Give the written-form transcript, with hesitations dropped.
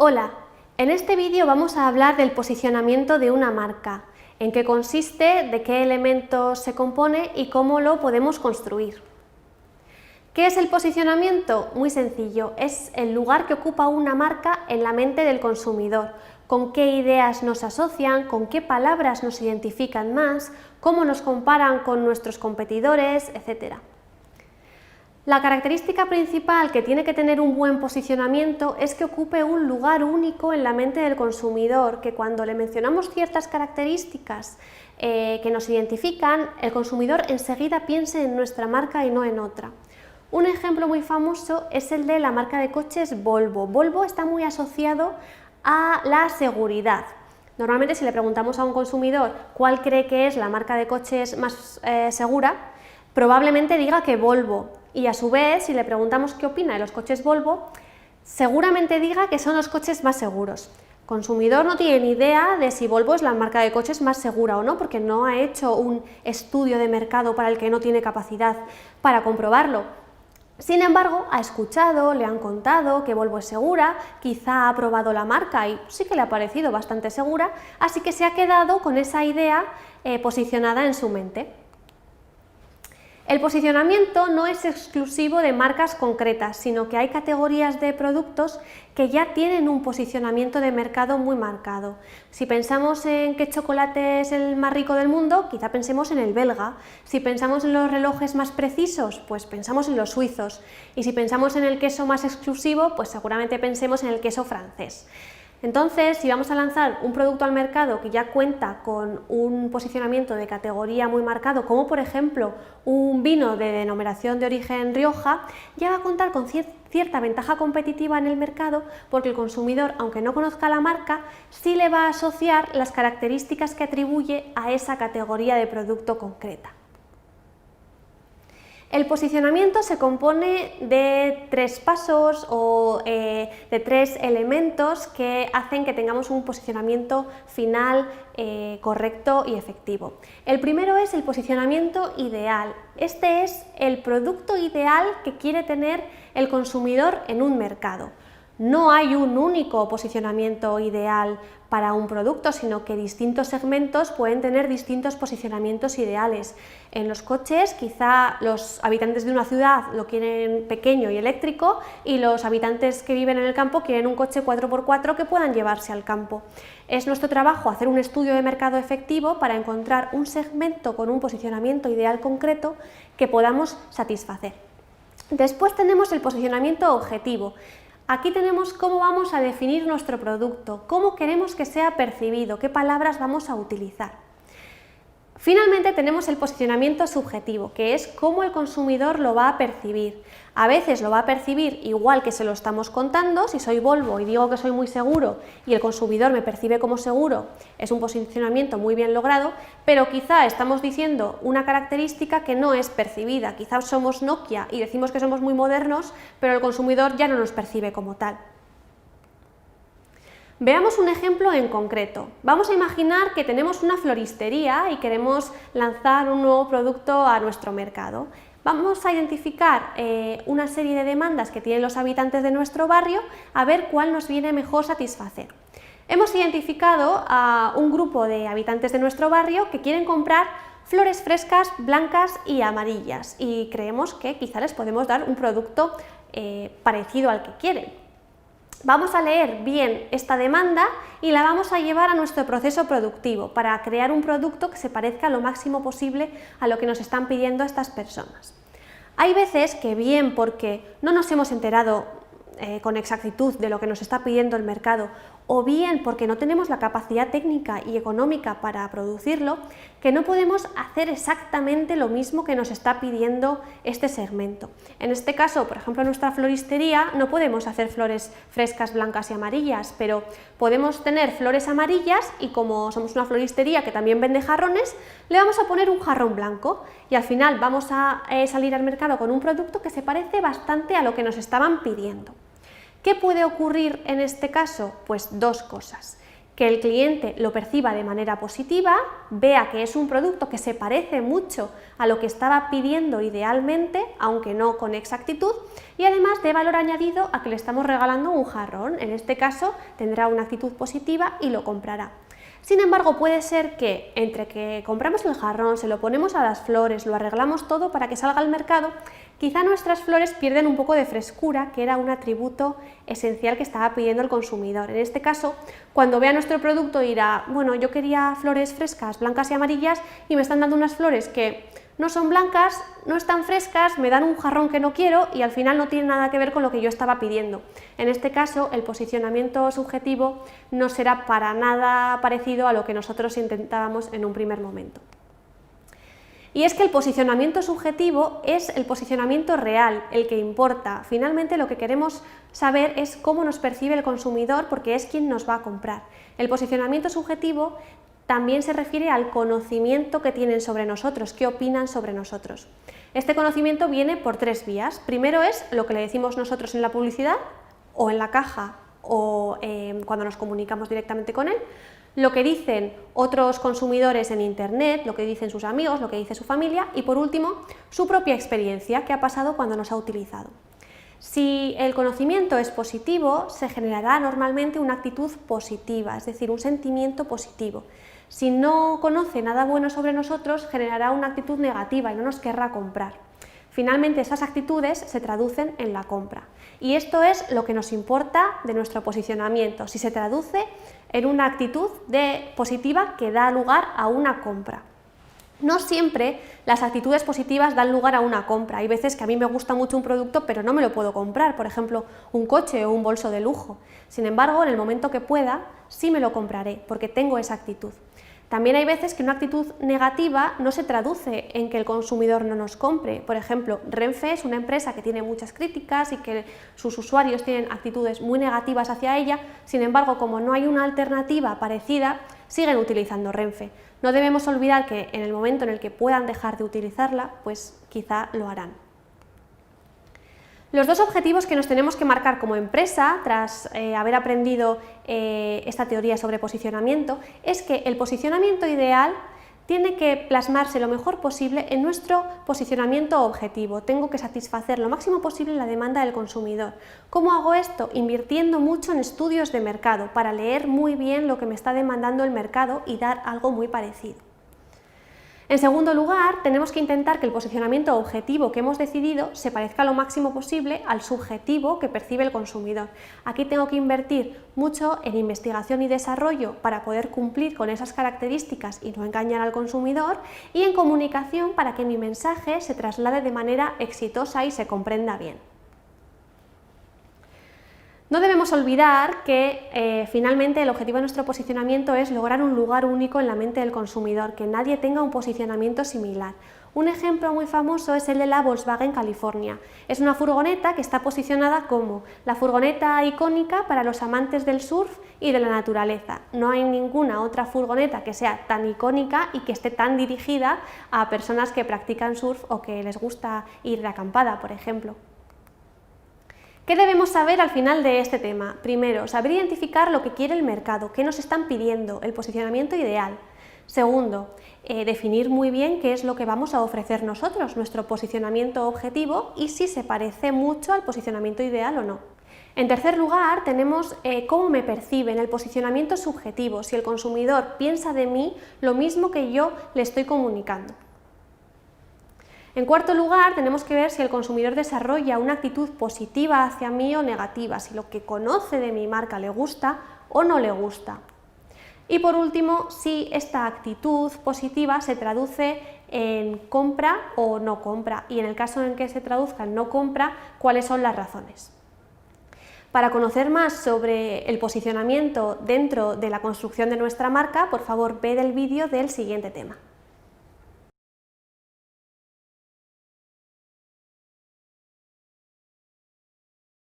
Hola, en este vídeo vamos a hablar del posicionamiento de una marca, en qué consiste, de qué elementos se compone y cómo lo podemos construir. ¿Qué es el posicionamiento? Muy sencillo, es el lugar que ocupa una marca en la mente del consumidor, con qué ideas nos asocian, con qué palabras nos identifican más, cómo nos comparan con nuestros competidores, etc. La característica principal que tiene que tener un buen posicionamiento es que ocupe un lugar único en la mente del consumidor, que cuando le mencionamos ciertas características que nos identifican, el consumidor enseguida piense en nuestra marca y no en otra. Un ejemplo muy famoso es el de la marca de coches Volvo. Volvo está muy asociado a la seguridad. Normalmente, si le preguntamos a un consumidor cuál cree que es la marca de coches más segura, probablemente diga que Volvo. Y a su vez, si le preguntamos qué opina de los coches Volvo, seguramente diga que son los coches más seguros. El consumidor no tiene ni idea de si Volvo es la marca de coches más segura o no, porque no ha hecho un estudio de mercado para el que no tiene capacidad para comprobarlo. Sin embargo, ha escuchado, le han contado que Volvo es segura, quizá ha probado la marca y sí que le ha parecido bastante segura, así que se ha quedado con esa idea posicionada en su mente. El posicionamiento no es exclusivo de marcas concretas, sino que hay categorías de productos que ya tienen un posicionamiento de mercado muy marcado. Si pensamos en qué chocolate es el más rico del mundo, quizá pensemos en el belga. Si pensamos en los relojes más precisos, pues pensamos en los suizos. Y si pensamos en el queso más exclusivo, pues seguramente pensemos en el queso francés. Entonces, si vamos a lanzar un producto al mercado que ya cuenta con un posicionamiento de categoría muy marcado, como por ejemplo un vino de denominación de origen Rioja, ya va a contar con cierta ventaja competitiva en el mercado, porque el consumidor, aunque no conozca la marca, sí le va a asociar las características que atribuye a esa categoría de producto concreta. El posicionamiento se compone de 3 pasos o de 3 elementos que hacen que tengamos un posicionamiento final correcto y efectivo. El primero es el posicionamiento ideal. Este es el producto ideal que quiere tener el consumidor en un mercado. No hay un único posicionamiento ideal para un producto, sino que distintos segmentos pueden tener distintos posicionamientos ideales. En los coches, quizá los habitantes de una ciudad lo quieren pequeño y eléctrico, y los habitantes que viven en el campo quieren un coche 4x4 que puedan llevarse al campo. Es nuestro trabajo hacer un estudio de mercado efectivo para encontrar un segmento con un posicionamiento ideal concreto que podamos satisfacer. Después tenemos el posicionamiento objetivo. Aquí tenemos cómo vamos a definir nuestro producto, cómo queremos que sea percibido, qué palabras vamos a utilizar. Finalmente tenemos el posicionamiento subjetivo, que es cómo el consumidor lo va a percibir. A veces lo va a percibir igual que se lo estamos contando. Si soy Volvo y digo que soy muy seguro y el consumidor me percibe como seguro, es un posicionamiento muy bien logrado, pero quizá estamos diciendo una característica que no es percibida. Quizá somos Nokia y decimos que somos muy modernos, pero el consumidor ya no nos percibe como tal. Veamos un ejemplo en concreto. Vamos a imaginar que tenemos una floristería y queremos lanzar un nuevo producto a nuestro mercado. Vamos a identificar una serie de demandas que tienen los habitantes de nuestro barrio, a ver cuál nos viene mejor satisfacer. Hemos identificado a un grupo de habitantes de nuestro barrio que quieren comprar flores frescas, blancas y amarillas, y creemos que quizá les podemos dar un producto parecido al que quieren. Vamos a leer bien esta demanda y la vamos a llevar a nuestro proceso productivo para crear un producto que se parezca lo máximo posible a lo que nos están pidiendo estas personas. Hay veces que bien porque no nos hemos enterado con exactitud de lo que nos está pidiendo el mercado, o bien porque no tenemos la capacidad técnica y económica para producirlo, que no podemos hacer exactamente lo mismo que nos está pidiendo este segmento. En este caso, por ejemplo, en nuestra floristería no podemos hacer flores frescas, blancas y amarillas, pero podemos tener flores amarillas y, como somos una floristería que también vende jarrones, le vamos a poner un jarrón blanco y al final vamos a salir al mercado con un producto que se parece bastante a lo que nos estaban pidiendo. ¿Qué puede ocurrir en este caso? Pues 2 cosas. que el cliente lo perciba de manera positiva, vea que es un producto que se parece mucho a lo que estaba pidiendo idealmente, aunque no con exactitud, y además dé valor añadido a que le estamos regalando un jarrón. En este caso tendrá una actitud positiva y lo comprará. Sin embargo, puede ser que entre que compramos el jarrón, se lo ponemos a las flores, lo arreglamos todo para que salga al mercado, quizá nuestras flores pierden un poco de frescura, que era un atributo esencial que estaba pidiendo el consumidor. En este caso, cuando vea nuestro producto dirá, bueno, yo quería flores frescas, blancas y amarillas, y me están dando unas flores que no son blancas, no están frescas, me dan un jarrón que no quiero y al final no tiene nada que ver con lo que yo estaba pidiendo. En este caso, el posicionamiento subjetivo no será para nada parecido a lo que nosotros intentábamos en un primer momento. Y es que el posicionamiento subjetivo es el posicionamiento real, el que importa. Finalmente lo que queremos saber es cómo nos percibe el consumidor porque es quien nos va a comprar. El posicionamiento subjetivo también se refiere al conocimiento que tienen sobre nosotros, qué opinan sobre nosotros. Este conocimiento viene por tres vías. Primero es lo que le decimos nosotros en la publicidad o en la caja o cuando nos comunicamos directamente con él, lo que dicen otros consumidores en internet, lo que dicen sus amigos, lo que dice su familia y por último su propia experiencia, qué ha pasado cuando nos ha utilizado. Si el conocimiento es positivo, se generará normalmente una actitud positiva, es decir, un sentimiento positivo. Si no conoce nada bueno sobre nosotros, generará una actitud negativa y no nos querrá comprar. Finalmente, esas actitudes se traducen en la compra. Y esto es lo que nos importa de nuestro posicionamiento, si se traduce en una actitud positiva que da lugar a una compra. No siempre las actitudes positivas dan lugar a una compra. Hay veces que a mí me gusta mucho un producto pero no me lo puedo comprar, por ejemplo, un coche o un bolso de lujo. Sin embargo, en el momento que pueda, sí me lo compraré porque tengo esa actitud. También hay veces que una actitud negativa no se traduce en que el consumidor no nos compre. Por ejemplo, Renfe es una empresa que tiene muchas críticas y que sus usuarios tienen actitudes muy negativas hacia ella, sin embargo, como no hay una alternativa parecida, siguen utilizando Renfe. No debemos olvidar que en el momento en el que puedan dejar de utilizarla, pues quizá lo harán. Los dos objetivos que nos tenemos que marcar como empresa, tras haber aprendido esta teoría sobre posicionamiento, es que el posicionamiento ideal tiene que plasmarse lo mejor posible en nuestro posicionamiento objetivo. Tengo que satisfacer lo máximo posible la demanda del consumidor. ¿Cómo hago esto? Invirtiendo mucho en estudios de mercado para leer muy bien lo que me está demandando el mercado y dar algo muy parecido. En segundo lugar, tenemos que intentar que el posicionamiento objetivo que hemos decidido se parezca lo máximo posible al subjetivo que percibe el consumidor. Aquí tengo que invertir mucho en investigación y desarrollo para poder cumplir con esas características y no engañar al consumidor, y en comunicación para que mi mensaje se traslade de manera exitosa y se comprenda bien. No debemos olvidar que finalmente el objetivo de nuestro posicionamiento es lograr un lugar único en la mente del consumidor, que nadie tenga un posicionamiento similar. Un ejemplo muy famoso es el de la Volkswagen California. Es una furgoneta que está posicionada como la furgoneta icónica para los amantes del surf y de la naturaleza. No hay ninguna otra furgoneta que sea tan icónica y que esté tan dirigida a personas que practican surf o que les gusta ir de acampada, por ejemplo. ¿Qué debemos saber al final de este tema? Primero, saber identificar lo que quiere el mercado, qué nos están pidiendo, el posicionamiento ideal. Segundo, definir muy bien qué es lo que vamos a ofrecer nosotros, nuestro posicionamiento objetivo y si se parece mucho al posicionamiento ideal o no. En tercer lugar, tenemos cómo me perciben, el posicionamiento subjetivo, si el consumidor piensa de mí lo mismo que yo le estoy comunicando. En cuarto lugar, tenemos que ver si el consumidor desarrolla una actitud positiva hacia mí o negativa, si lo que conoce de mi marca le gusta o no le gusta. Y por último, si esta actitud positiva se traduce en compra o no compra, y en el caso en que se traduzca en no compra, ¿cuáles son las razones? Para conocer más sobre el posicionamiento dentro de la construcción de nuestra marca, por favor, ve el vídeo del siguiente tema.